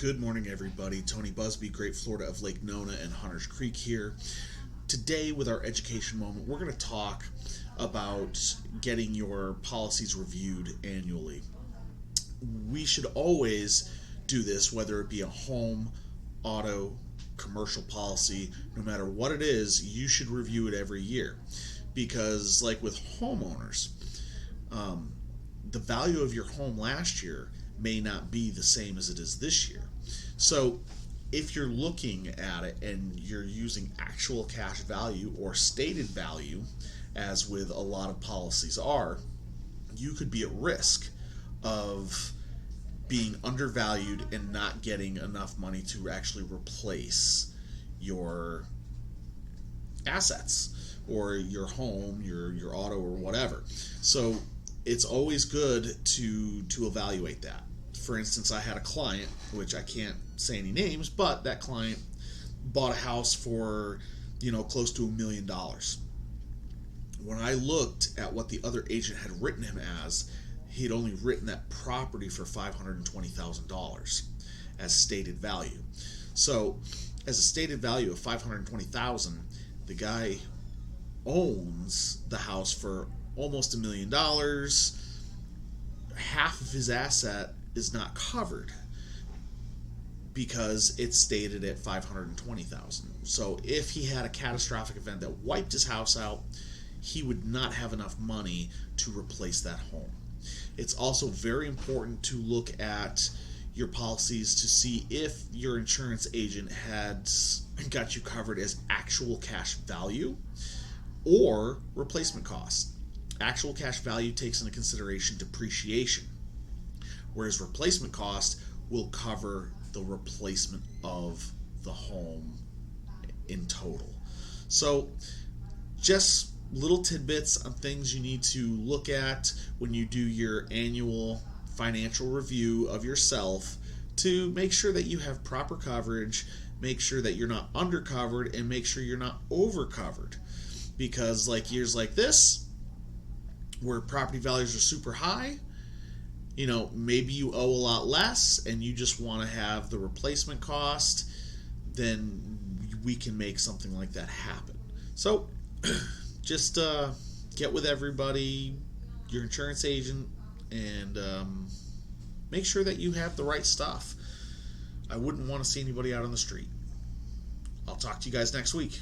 Good morning, everybody. Tony Busby, Great Florida of Lake Nona and Hunters Creek here. Today, with our education moment, we're going to talk about getting your policies reviewed annually. We should always do this, whether it be a home, auto, commercial policy. No matter what it is, you should review it every year. Because, like with homeowners, the value of your home last year may not be the same as it is this year. So if you're looking at it and you're using actual cash value or stated value, as with a lot of policies are, you could be at risk of being undervalued and not getting enough money to actually replace your assets or your home, your auto, or whatever. So it's always good to evaluate that. For instance, I had a client, which I can't say any names, but that client bought a house for, close to $1 million. When I looked at what the other agent had written him as, he had only written that property for $520,000 as stated value. So, as a stated value of $520,000, the guy owns the house for almost $1 million. Half of his asset is not covered because it's stated at $520,000. So if he had a catastrophic event that wiped his house out, he would not have enough money to replace that home. It's also very important to look at your policies to see if your insurance agent had got you covered as actual cash value or replacement cost. Actual cash value takes into consideration depreciation, whereas replacement cost will cover the replacement of the home in total. So just little tidbits on things you need to look at when you do your annual financial review of yourself to make sure that you have proper coverage, make sure that you're not undercovered, and make sure you're not overcovered. Because like years like this, where property values are super high, maybe you owe a lot less and you just want to have the replacement cost, then we can make something like that happen. So just get with everybody, your insurance agent, and make sure that you have the right stuff. I wouldn't want to see anybody out on the street. I'll talk to you guys next week.